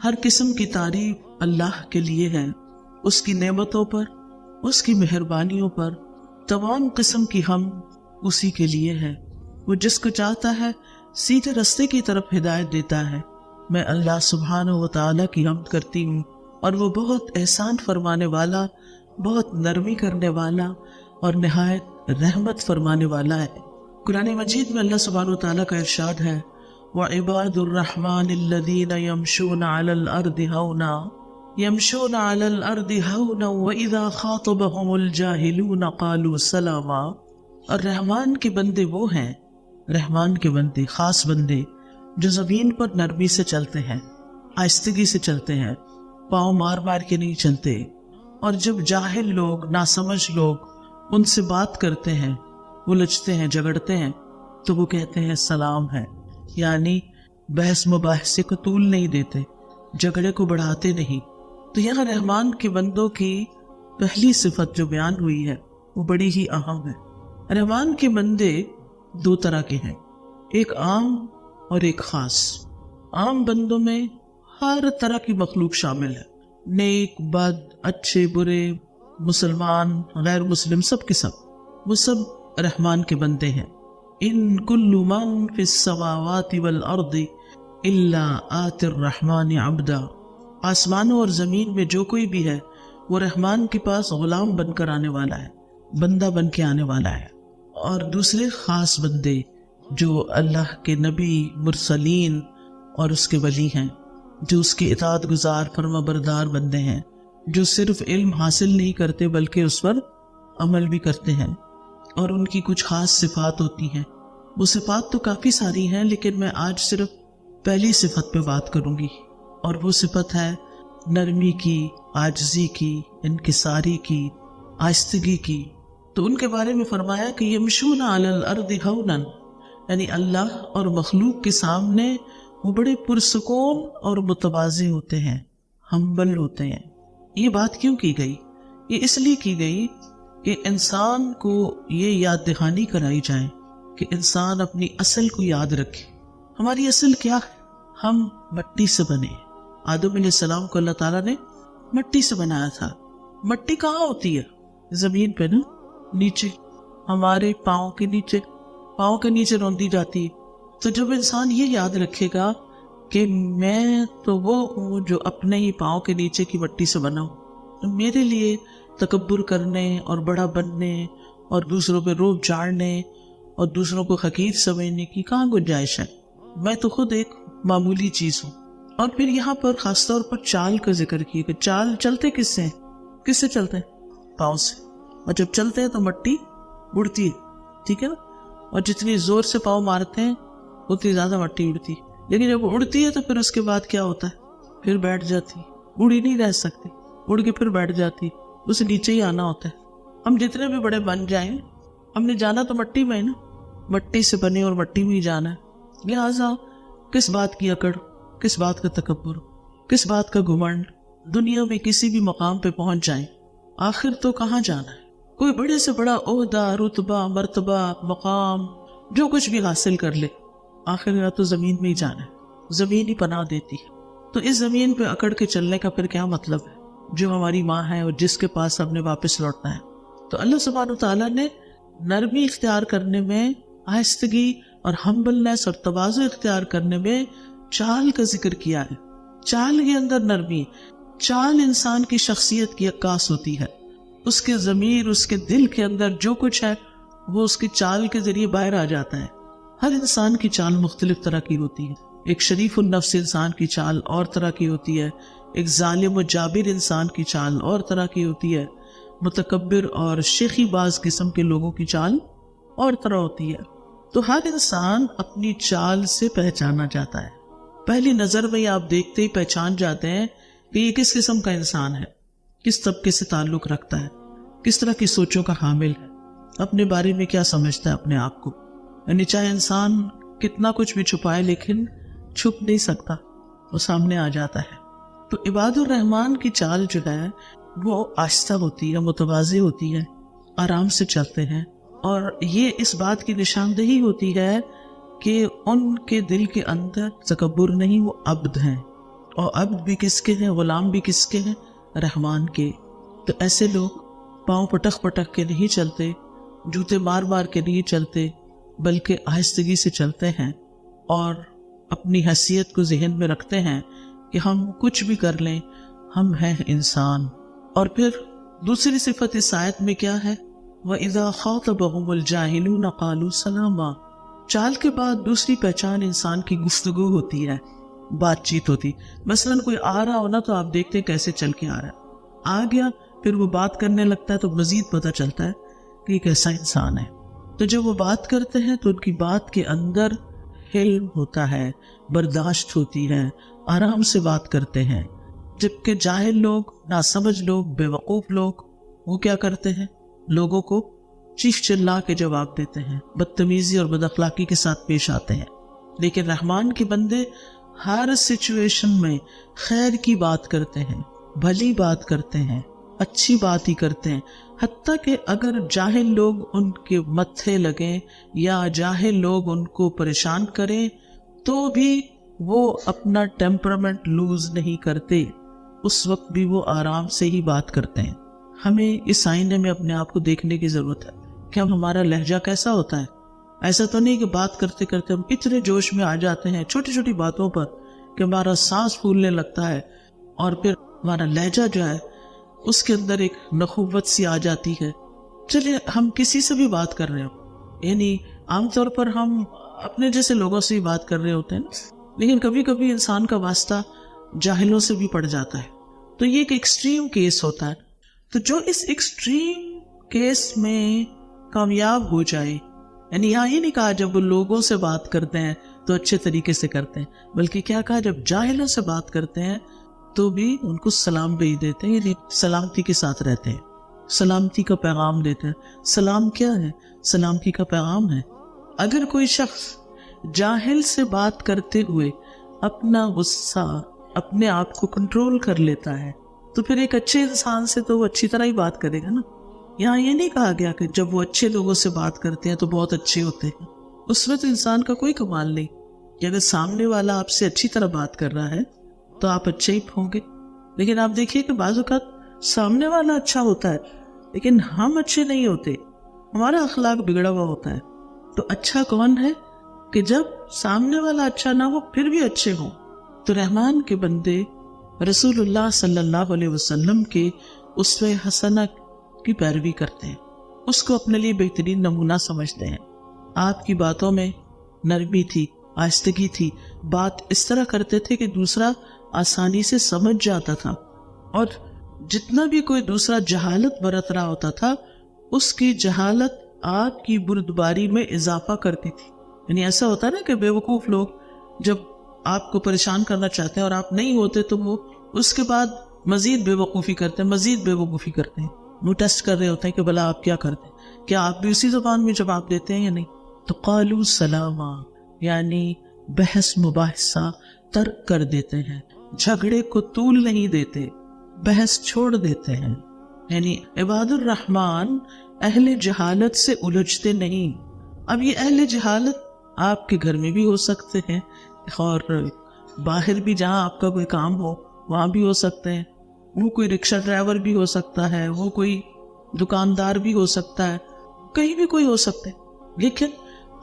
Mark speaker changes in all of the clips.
Speaker 1: ہر قسم کی تعریف اللہ کے لیے ہے، اس کی نعمتوں پر، اس کی مہربانیوں پر تمام قسم کی حمد اسی کے لیے ہے۔ وہ جس کو چاہتا ہے سیدھے رستے کی طرف ہدایت دیتا ہے۔ میں اللہ سبحانہ و تعالیٰ کی حمد کرتی ہوں، اور وہ بہت احسان فرمانے والا، بہت نرمی کرنے والا اور نہایت رحمت فرمانے والا ہے۔ قرآن مجید میں اللہ سبحانہ و تعالیٰ کا ارشاد ہے، وَعِبَادُ الرَّحْمَنِ الَّذِينَ يَمْشُونَ عَلَى الْأَرْضِ هَوْنًا وَإِذَا خَاطَبَهُمُ الْجَاهِلُونَ قَالُوا سَلَامًا۔ اور رحمان کے بندے وہ ہیں، رحمان کے بندے، خاص بندے جو زمین پر نرمی سے چلتے ہیں، آہستگی سے چلتے ہیں، پاؤں مار مار کے نہیں چلتے، اور جب جاہل لوگ، ناسمجھ لوگ ان سے بات کرتے ہیں، الجھتے ہیں، جھگڑتے ہیں، تو وہ کہتے ہیں سلام ہے، یعنی بحث مباحثے کو طول نہیں دیتے، جھگڑے کو بڑھاتے نہیں۔ تو یہاں رحمان کے بندوں کی پہلی صفت جو بیان ہوئی ہے وہ بڑی ہی اہم ہے۔ رحمان کے بندے دو طرح کے ہیں، ایک عام اور ایک خاص۔ عام بندوں میں ہر طرح کی مخلوق شامل ہے، نیک، بد، اچھے، برے، مسلمان، غیر مسلم، سب کے سب، وہ سب رحمان کے بندے ہیں۔ ان کل من فی السماوات والارض الا آتی الرحمن عبدا۔ آسمانوں اور زمین میں جو کوئی بھی ہے وہ رحمان کے پاس غلام بن کر آنے والا ہے، بندہ بن کے آنے والا ہے۔ اور دوسرے خاص بندے جو اللہ کے نبی، مرسلین اور اس کے ولی ہیں، جو اس کے اطاعت گزار، فرما بردار بندے ہیں، جو صرف علم حاصل نہیں کرتے بلکہ اس پر عمل بھی کرتے ہیں، اور ان کی کچھ خاص صفات ہوتی ہیں۔ وہ صفات تو کافی ساری ہیں، لیکن میں آج صرف پہلی صفت پہ بات کروں گی، اور وہ صفت ہے نرمی کی، عاجزی کی، انکساری کی، آہستگی کی۔ تو ان کے بارے میں فرمایا کہ یمشون علی الارض ہونا، یعنی اللہ اور مخلوق کے سامنے وہ بڑے پرسکون اور متواضع ہوتے ہیں، ہمبل ہوتے ہیں۔ یہ بات کیوں کی گئی؟ یہ اس لیے کی گئی کہ انسان کو یہ یاد دہانی کرائی جائے کہ انسان اپنی اصل کو یاد رکھے۔ ہماری اصل کیا ہے؟ ہم مٹی سے بنے ہیں۔ آدم علیہ السلام کو اللہ تعالیٰ نے مٹی سے بنایا تھا۔ مٹی کہاں ہوتی ہے؟ زمین پہ نا، نیچے، ہمارے پاؤں کے نیچے، پاؤں کے نیچے روندی جاتی ہے۔ تو جب انسان یہ یاد رکھے گا کہ میں تو وہ ہوں جو اپنے ہی پاؤں کے نیچے کی مٹی سے بنا ہوں، تو میرے لیے تکبر کرنے اور بڑا بننے اور دوسروں پہ روب جھاڑنے اور دوسروں کو حقیر سمجھنے کی کہاں گنجائش ہے؟ میں تو خود ایک معمولی چیز ہوں۔ اور پھر یہاں پر خاص طور پر چال کا ذکر کیا کہ چال چلتے کس سے ہیں؟ کس سے چلتے ہیں؟ پاؤں سے۔ اور جب چلتے ہیں تو مٹی اڑتی ہے، ٹھیک ہے نا؟ اور جتنی زور سے پاؤں مارتے ہیں اتنی زیادہ مٹی اڑتی ہے، لیکن جب اڑتی ہے تو پھر اس کے بعد کیا ہوتا ہے؟ پھر بیٹھ جاتی، اڑی نہیں رہ سکتی، اڑ کے پھر بیٹھ جاتی، اسے نیچے ہی آنا ہوتا ہے۔ ہم جتنے بھی بڑے بن جائیں، ہم نے جانا تو مٹی میں ہے نا، مٹی سے بنے اور مٹی میں ہی جانا ہے۔ لہٰذا کس بات کی اکڑ، کس بات کا تکبر، کس بات کا گھمنڈ؟ دنیا میں کسی بھی مقام پہ پہنچ جائیں، آخر تو کہاں جانا ہے؟ کوئی بڑے سے بڑا عہدہ، رتبہ، مرتبہ، مقام، جو کچھ بھی حاصل کر لے، آخر یا تو زمین میں ہی جانا ہے، زمین ہی پناہ دیتی ہے۔ تو اس زمین پہ اکڑ کے چلنے کا پھر کیا مطلب ہے؟ جو ہماری ماں ہے اور جس کے پاس ہم نے واپس لوٹنا ہے۔ تو اللہ سبحانہ و تعالیٰ نے نرمی اختیار کرنے میں، آہستگی اور ہمبلنس اور تواضع اختیار کرنے میں چال کا ذکر کیا ہے۔ چال کے اندر نرمی، چال انسان کی شخصیت کی عکاس ہوتی ہے۔ اس کے ضمیر، اس کے دل کے اندر جو کچھ ہے وہ اس کی چال کے ذریعے باہر آ جاتا ہے۔ ہر انسان کی چال مختلف طرح کی ہوتی ہے۔ ایک شریف النفس انسان کی چال اور طرح کی ہوتی ہے، ایک ظالم و جابر انسان کی چال اور طرح کی ہوتی ہے، متکبر اور شیخی باز قسم کے لوگوں کی چال اور طرح ہوتی ہے۔ تو ہر انسان اپنی چال سے پہچانا جاتا ہے۔ پہلی نظر میں آپ دیکھتے ہی پہچان جاتے ہیں کہ یہ کس قسم کا انسان ہے، کس طبقے سے تعلق رکھتا ہے، کس طرح کی سوچوں کا حامل ہے، اپنے بارے میں کیا سمجھتا ہے اپنے آپ کو۔ یعنی چاہے انسان کتنا کچھ بھی چھپائے لیکن چھپ نہیں سکتا، وہ سامنے آ جاتا ہے۔ تو عباد الرحمن کی چال جو ہے وہ آہستہ ہوتی ہے، متواضع ہوتی ہے، آرام سے چلتے ہیں، اور یہ اس بات کی نشاندہی ہوتی ہے کہ ان کے دل کے اندر تکبر نہیں، وہ عبد ہیں، اور عبد بھی کس کے ہیں، غلام بھی کس کے ہیں، رحمان کے۔ تو ایسے لوگ پاؤں پٹک پٹک کے نہیں چلتے، جوتے مار مار کے نہیں چلتے، بلکہ آہستگی سے چلتے ہیں اور اپنی حیثیت کو ذہن میں رکھتے ہیں کہ ہم کچھ بھی کر لیں، ہم ہیں انسان۔ اور پھر دوسری صفت اس آیت میں کیا ہے؟ وَإِذَا خَاطَبَهُمُ الْجَاهِلُونَ قَالُوا سَلَامًا۔ چال کے بعد دوسری پہچان انسان کی گفتگو ہوتی ہے، بات چیت ہوتی۔ مثلا کوئی آ رہا ہو نا تو آپ دیکھتے ہیں کیسے چل کے آ رہا ہے، آ گیا پھر وہ بات کرنے لگتا ہے تو مزید پتہ چلتا ہے کہ یہ کیسا انسان ہے۔ تو جب وہ بات کرتے ہیں تو ان کی بات کے اندر حلم ہوتا ہے، برداشت ہوتی ہے، آرام سے بات کرتے ہیں۔ جبکہ جاہل لوگ، ناسمجھ لوگ، بے وقوف لوگ، وہ کیا کرتے ہیں؟ لوگوں کو چیخ چلا کے جواب دیتے ہیں، بدتمیزی اور بد اخلاقی کے ساتھ پیش آتے ہیں۔ لیکن رحمان کے بندے ہر سچویشن میں خیر کی بات کرتے ہیں، بھلی بات کرتے ہیں، اچھی بات ہی کرتے ہیں۔ حتیٰ کہ اگر جاہل لوگ ان کے متھے لگیں یا جاہل لوگ ان کو پریشان کریں تو بھی وہ اپنا ٹیمپرامنٹ لوز نہیں کرتے، اس وقت بھی وہ آرام سے ہی بات کرتے ہیں۔ ہمیں اس آئینے میں اپنے آپ کو دیکھنے کی ضرورت ہے کہ ہمارا لہجہ کیسا ہوتا ہے۔ ایسا تو نہیں کہ بات کرتے کرتے ہم اتنے جوش میں آ جاتے ہیں چھوٹی چھوٹی باتوں پر کہ ہمارا سانس پھولنے لگتا ہے اور پھر ہمارا لہجہ جو ہے اس کے اندر ایک نخوت سی آ جاتی ہے۔ چلیے ہم کسی سے بھی بات کر رہے ہوں، یعنی عام طور پر ہم اپنے جیسے لوگوں سے ہی بات کر رہے ہوتے ہیں، لیکن کبھی کبھی انسان کا واسطہ جاہلوں سے بھی پڑ جاتا ہے، تو یہ ایک ایکسٹریم کیس ہوتا ہے۔ تو جو اس ایکسٹریم کیس میں کامیاب ہو جائے، یعنی یہاں یہ نہیں کہا جب وہ لوگوں سے بات کرتے ہیں تو اچھے طریقے سے کرتے ہیں، بلکہ کیا کہا جب جاہلوں سے بات کرتے ہیں تو بھی ان کو سلام بھیج دیتے ہیں، یعنی سلامتی کے ساتھ رہتے ہیں، سلامتی کا پیغام دیتے ہیں۔ سلام کیا ہے؟ سلامتی کا پیغام ہے۔ اگر کوئی شخص جاہل سے بات کرتے ہوئے اپنا غصہ، اپنے آپ کو کنٹرول کر لیتا ہے تو پھر ایک اچھے انسان سے تو وہ اچھی طرح ہی بات کرے گا نا۔ یہاں یہ نہیں کہا گیا کہ جب وہ اچھے لوگوں سے بات کرتے ہیں تو بہت اچھے ہوتے ہیں، اس میں تو انسان کا کوئی کمال نہیں کہ اگر سامنے والا آپ سے اچھی طرح بات کر رہا ہے تو آپ اچھے ہی ہوں گے۔ لیکن آپ دیکھیے کہ بعض اوقات سامنے والا اچھا ہوتا ہے لیکن ہم اچھے نہیں ہوتے، ہمارا اخلاق بگڑا ہوا ہوتا ہے۔ تو اچھا کون ہے کہ جب سامنے والا اچھا نہ ہو پھر بھی اچھے ہوں۔ تو رحمان کے بندے رسول اللہ صلی اللہ علیہ وسلم کے اسوہ حسنہ کی پیروی کرتے ہیں، اس کو اپنے لیے بہترین نمونہ سمجھتے ہیں۔ آپ کی باتوں میں نرمی تھی، آہستگی تھی، بات اس طرح کرتے تھے کہ دوسرا آسانی سے سمجھ جاتا تھا، اور جتنا بھی کوئی دوسرا جہالت برت رہا ہوتا تھا اس کی جہالت آپ کی بردباری میں اضافہ کرتی تھی۔ یعنی ایسا ہوتا ہے نا کہ بیوقوف لوگ جب آپ کو پریشان کرنا چاہتے ہیں اور آپ نہیں ہوتے تو وہ اس کے بعد مزید بیوقوفی کرتے ہیں، مزید بیوقوفی کرتے ہیں، وہ ٹیسٹ کر رہے ہوتے ہیں کہ بھلا آپ کیا کرتے ہیں، کیا آپ بھی اسی زبان میں جواب دیتے ہیں یا نہیں۔ تو قالوا سلاما، یعنی بحث مباحثہ ترک کر دیتے ہیں، جھگڑے کو طول نہیں دیتے، بحث چھوڑ دیتے ہیں۔ یعنی عباد الرحمن اہل جہالت سے الجھتے نہیں۔ اب یہ اہل جہالت آپ کے گھر میں بھی ہو سکتے ہیں اور باہر بھی جہاں آپ کا کوئی کام ہو وہاں بھی ہو سکتے ہیں، وہ کوئی رکشہ ڈرائیور بھی ہو سکتا ہے، وہ کوئی دکاندار بھی ہو سکتا ہے، کہیں بھی کوئی ہو سکتا ہے۔ لیکن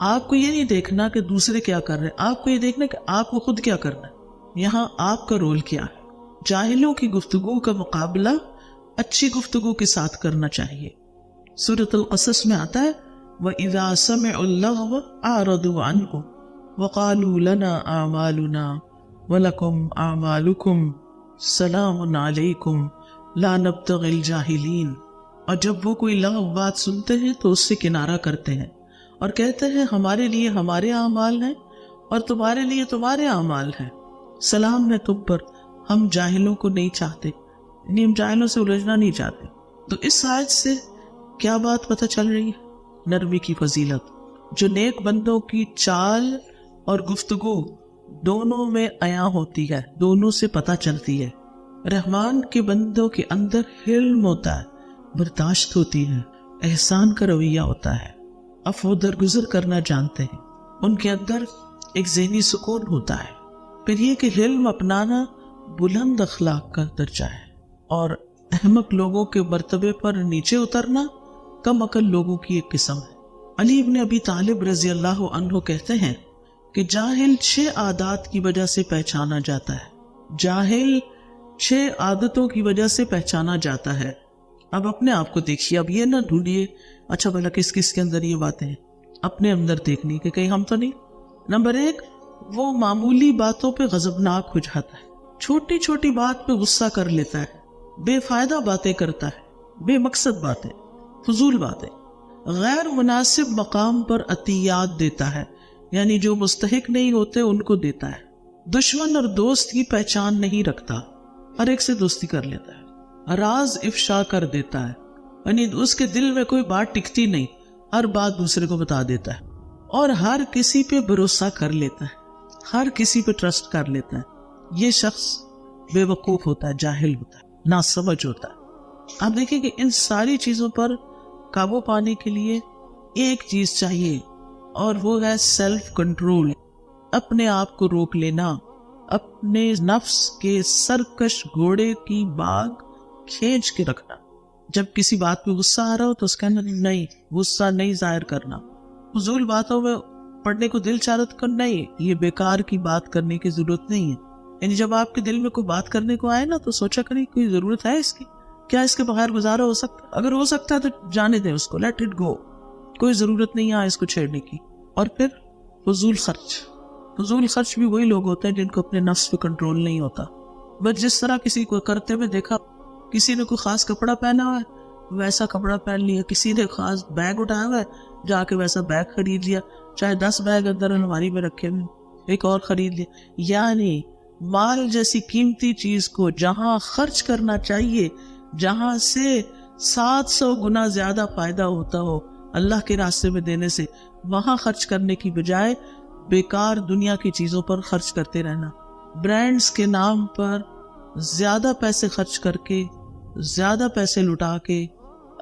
Speaker 1: آپ کو یہ نہیں دیکھنا کہ دوسرے کیا کر رہے ہیں، آپ کو یہ دیکھنا کہ آپ کو خود کیا کرنا ہے، یہاں آپ کا رول کیا ہے۔ جاہلوں کی گفتگو کا مقابلہ اچھی گفتگو کے ساتھ کرنا چاہیے۔ سورۃ القصص میں آتا ہے وَإِذَا سَمِعُوا اللَّغْوَ أَعْرَضُوا عَنْهُ وَقَالُوا لَنَا أَعْمَالُنَا وَلَكُمْ أَعْمَالُكُمْ سَلَامٌ عَلَيْكُمْ لَا نَبْتَغِي الْجَاهِلِينَ۔ اور جب وہ کوئی لغو بات سنتے ہیں تو اس سے کنارہ کرتے ہیں اور کہتے ہیں ہمارے لیے ہمارے اعمال ہیں اور تمہارے لیے تمہارے اعمال ہیں، سلام ہے تم پر، ہم جاہلوں کو نہیں چاہتے، یعنی ہم جاہلوں سے الجھنا نہیں چاہتے۔ تو اس آیت سے کیا بات پتہ چل رہی ہے؟ نرمی کی فضیلت، جو نیک بندوں کی چال اور گفتگو دونوں میں عیاں ہوتی ہے، دونوں سے پتہ چلتی ہے۔ رحمان کے بندوں کے اندر حلم ہوتا ہے، برداشت ہوتی ہے، احسان کا رویہ ہوتا ہے، عفو درگزر کرنا جانتے ہیں، ان کے اندر ایک ذہنی سکون ہوتا ہے۔ پھر یہ کہ حلم اپنانا بلند اخلاق کا درجہ ہے، اور احمق لوگوں کے مرتبے پر نیچے اترنا کم عقل لوگوں کی ایک قسم ہے۔ علی ابن ابی طالب رضی اللہ عنہ کہتے ہیں کہ جاہل 6 عادات کی وجہ سے پہچانا جاتا ہے، جاہل 6 عادتوں کی وجہ سے پہچانا جاتا ہے۔ اب اپنے آپ کو دیکھیے، اب یہ نہ ڈھونڈیے اچھا بھلا کس کس کے اندر یہ باتیں ہیں، اپنے اندر دیکھنی کہ کہیں ہم تو نہیں۔ نمبر 1، وہ معمولی باتوں پہ غضبناک ہو جاتا ہے، چھوٹی چھوٹی بات پہ غصہ کر لیتا ہے، بے فائدہ باتیں کرتا ہے، بے مقصد باتیں، فضول باتیں، غیر مناسب مقام پر عطیات دیتا ہے، یعنی جو مستحق نہیں ہوتے ان کو دیتا ہے، دشمن اور دوست کی پہچان نہیں رکھتا، ہر ایک سے دوستی کر لیتا ہے، راز افشا کر دیتا ہے، یعنی اس کے دل میں کوئی بات ٹکتی نہیں، ہر بات دوسرے کو بتا دیتا ہے، اور ہر کسی پہ بھروسہ کر لیتا ہے، ہر کسی پہ ٹرسٹ کر لیتا ہے۔ یہ شخص بے وقوف ہوتا ہے، جاہل ہوتا ہے، ناسمجھ ہوتا ہے۔ آپ دیکھیں کہ ان ساری چیزوں پر قابو پانے کے لیے ایک چیز چاہیے، اور وہ ہے سیلف کنٹرول، اپنے آپ کو روک لینا، اپنے نفس کے سرکش گھوڑے کی باگ کھینچ کے رکھنا۔ جب کسی بات پہ غصہ آ رہا ہو تو اس کا نہیں، غصہ نہیں ظاہر کرنا، فضول باتوں میں پڑھنے کو دل چاہت کر نہیں، یہ بیکار کی بات کرنے کی ضرورت نہیں ہے۔ یعنی جب آپ کے دل میں کوئی بات کرنے کو آئے نا تو سوچا کریں کوئی ضرورت ہے اس کی، کیا اس کے بغیر گزارا ہو سکتا ہے؟ اگر ہو سکتا ہے تو جانے دیں اس کو، لیٹ اٹ گو، کوئی ضرورت نہیں ہے اس کو چھیڑنے کی۔ اور پھر فضول خرچ بھی وہی لوگ ہوتے ہیں جن کو اپنے نفس پہ کنٹرول نہیں ہوتا۔ بس جس طرح کسی کو کرتے ہوئے دیکھا، کسی نے کوئی خاص کپڑا پہنا ہوا ہے ویسا کپڑا پہن لیا، کسی نے خاص بیگ اٹھایا ہوا ہے جا کے ویسا بیگ خرید لیا، چاہے 10 بیگ اندر الماری میں رکھے ہوئے ایک اور خرید لیا۔ یعنی مال جیسی قیمتی چیز کو جہاں خرچ کرنا چاہیے، جہاں سے 700 گنا زیادہ فائدہ ہوتا ہو اللہ کے راستے میں دینے سے، وہاں خرچ کرنے کی بجائے بیکار دنیا کی چیزوں پر خرچ کرتے رہنا، برانڈز کے نام پر زیادہ پیسے خرچ کر کے، زیادہ پیسے لٹا کے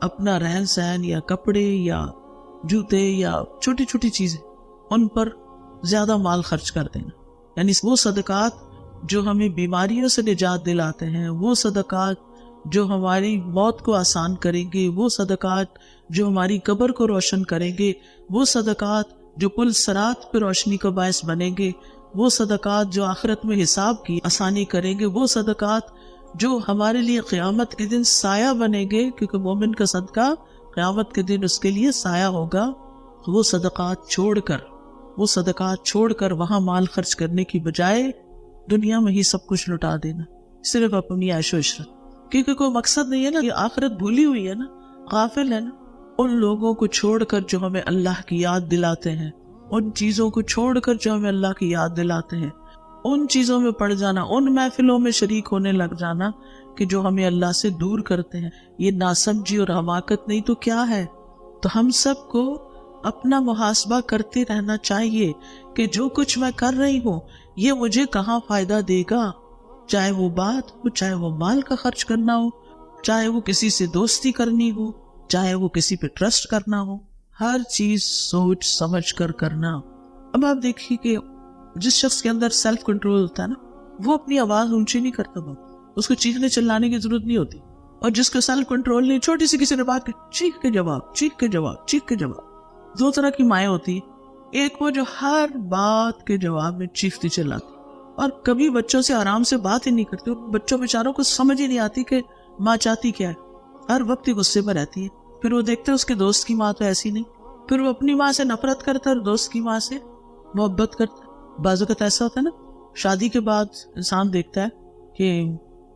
Speaker 1: اپنا رہن سہن یا کپڑے یا جوتے یا چھوٹی چھوٹی چیزیں ان پر زیادہ مال خرچ کر دینا۔ یعنی وہ صدقات جو ہمیں بیماریوں سے نجات دلاتے ہیں، وہ صدقات جو ہماری موت کو آسان کریں گے، وہ صدقات جو ہماری قبر کو روشن کریں گے، وہ صدقات جو پل صراط پہ روشنی کا باعث بنیں گے، وہ صدقات جو آخرت میں حساب کی آسانی کریں گے، وہ صدقات جو ہمارے لیے قیامت کے دن سایہ بنیں گے، کیونکہ مومن کا صدقہ قیامت کے دن اس کے لیے سایہ ہوگا، وہ صدقات چھوڑ کر وہاں مال خرچ کرنے کی بجائے دنیا میں ہی سب کچھ لٹا دینا، صرف اپنی عیش و عشرت، کیونکہ کوئی مقصد نہیں ہے نا، یہ آخرت بھولی ہوئی ہے نا، غافل ہے نا۔ ان لوگوں کو چھوڑ کر جو ہمیں اللہ کی یاد دلاتے ہیں، ان چیزوں کو چھوڑ کر جو ہمیں اللہ کی یاد دلاتے ہیں، ان چیزوں میں پڑ جانا، ان محفلوں میں شریک ہونے لگ جانا کہ جو ہمیں اللہ سے دور کرتے ہیں، یہ ناسمجھی اور حماقت نہیں تو کیا ہے؟ تو ہم سب کو اپنا محاسبہ کرتے رہنا چاہیے کہ جو کچھ میں کر رہی ہوں یہ مجھے کہاں فائدہ دے گا، چاہے وہ بات ہو، چاہے وہ مال کا خرچ کرنا ہو، چاہے وہ کسی سے دوستی کرنی ہو، چاہے وہ کسی پہ ٹرسٹ کرنا ہو، ہر چیز سوچ سمجھ کر کرنا۔ اب آپ دیکھیے کہ جس شخص کے اندر سیلف کنٹرول ہوتا ہے نا، وہ اپنی آواز اونچی نہیں کرتا، اس کو چیخنے چلانے کی ضرورت نہیں ہوتی، اور جس کو سیلف کنٹرول نہیں، چھوٹی سی کسی نے بات کی، چیخ کے جواب۔ 2 طرح کی مائیں ہوتی ہیں، ایک وہ جو ہر بات کے جواب میں چیختی چلاتی، اور کبھی بچوں سے آرام سے بات ہی نہیں کرتی، بچوں بیچاروں کو سمجھ ہی نہیں آتی کہ ماں چاہتی کیا ہے، ہر وقت ہی غصے میں رہتی ہے۔ پھر وہ دیکھتے اس کے دوست کی ماں تو ایسی نہیں، پھر وہ اپنی ماں سے نفرت کرتا ہے اور دوست کی ماں سے محبت کرتا ہے۔ بعض اوقات ایسا ہوتا ہے نا، شادی کے بعد انسان دیکھتا ہے کہ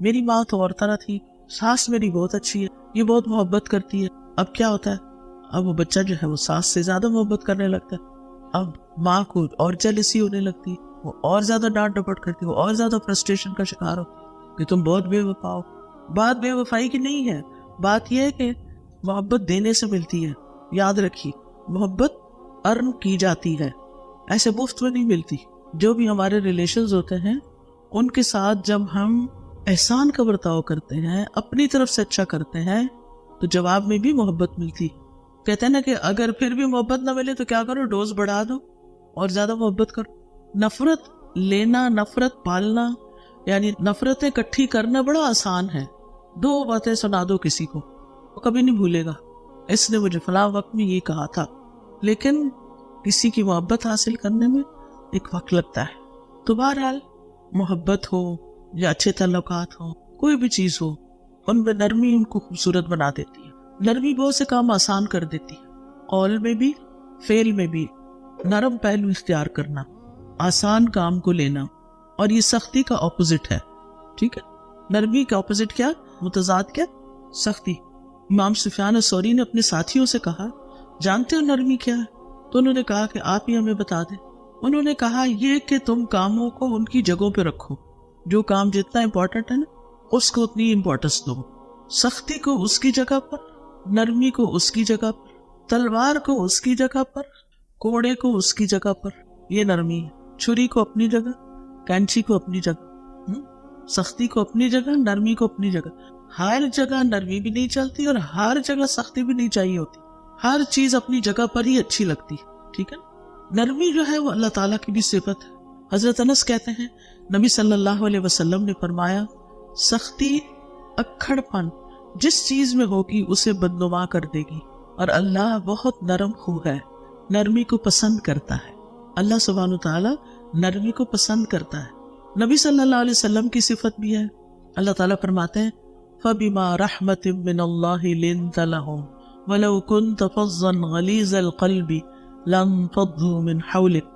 Speaker 1: میری ماں تو اور طرح تھی، ساس میری بہت اچھی ہے، یہ بہت محبت کرتی ہے۔ اب کیا ہوتا ہے، اب وہ بچہ جو ہے وہ ساس سے زیادہ محبت کرنے لگتا ہے، اب ماں کو اور جیلسی ہونے لگتی ہے، وہ اور زیادہ ڈانٹ ڈپٹ کرتی ہے، وہ اور زیادہ فرسٹریشن کا شکار ہوتی ہے کہ تم بہت بے وفا ہو۔ بات بے وفائی کی نہیں ہے، بات یہ ہے کہ محبت دینے سے ملتی ہے۔ یاد رکھیے، محبت ارن کی جاتی ہے، ایسے مفت میں نہیں ملتی۔ جو بھی ہمارے ریلیشنز ہوتے ہیں ان کے ساتھ جب ہم احسان کا برتاؤ کرتے ہیں، اپنی طرف سے اچھا کرتے ہیں، تو جواب میں بھی محبت ملتی۔ کہتے ہیں نا کہ اگر پھر بھی محبت نہ ملے تو کیا کرو، ڈوز بڑھا دو اور زیادہ محبت کرو۔ نفرت لینا، نفرت پالنا، یعنی نفرتیں اکٹھی کرنا بڑا آسان ہے. 2 باتیں سنا دو کسی کو، وہ کبھی نہیں بھولے گا اس نے مجھے فلاں وقت میں یہ کہا تھا. لیکن کسی کی محبت حاصل کرنے میں ایک وقت لگتا ہے. تو بہرحال محبت ہو یا اچھے تعلقات ہو، کوئی بھی چیز ہو، ان میں نرمی ان کو خوبصورت بنا دیتی ہے. نرمی بہت سے کام آسان کر دیتی ہے، قول میں بھی فعل میں بھی. نرم پہلو اختیار کرنا، آسان کام کو لینا، اور یہ سختی کا اپوزٹ ہے. ٹھیک ہے، نرمی کا اپوزٹ کیا، متضاد کیا، سختی. امام سفیان ثوری نے اپنے ساتھیوں سے کہا جانتے ہو نرمی کیا ہے؟ تو انہوں نے کہا کہ آپ ہی ہمیں بتا دیں. انہوں نے کہا یہ کہ تم کاموں کو ان کی جگہوں پہ رکھو. جو کام جتنا امپورٹنٹ ہے نا اس کو اتنی امپورٹنس دو. سختی کو اس کی جگہ پر، نرمی کو اس کی جگہ پر، تلوار کو اس کی جگہ پر، کوڑے کو اس کی جگہ پر. یہ نرمی ہے. چھری کو اپنی جگہ، کینچی کو اپنی جگہ، سختی کو اپنی جگہ، نرمی کو اپنی جگہ. ہر جگہ نرمی بھی نہیں چلتی اور ہر جگہ سختی بھی نہیں چاہیے ہوتی. ہر چیز اپنی جگہ پر ہی اچھی لگتی. ٹھیک ہے، نرمی جو ہے وہ اللہ تعالیٰ کی بھی صفت ہے. حضرت انس کہتے ہیں نبی صلی اللہ علیہ وسلم نے فرمایا سختی اکھڑ پن جس چیز میں ہوگی اسے بدنما کر دے گی، اور اللہ بہت نرم خو ہے، نرمی کو پسند کرتا ہے. اللہ سبحانہ تعالیٰ نرمی کو پسند کرتا ہے. نبی صلی اللہ علیہ وسلم کی صفت بھی ہے. اللہ تعالیٰ فرماتے ہیں فَبِمَا رَحْمَةٍ مِّنَ اللَّهِ لِنْتَ لَهُمْ وَلَوْ كُنْتَ فَظًّا غَلِيظَ الْقَلْبِ لَانفَضُّوا مِنْ حَوْلِكَ.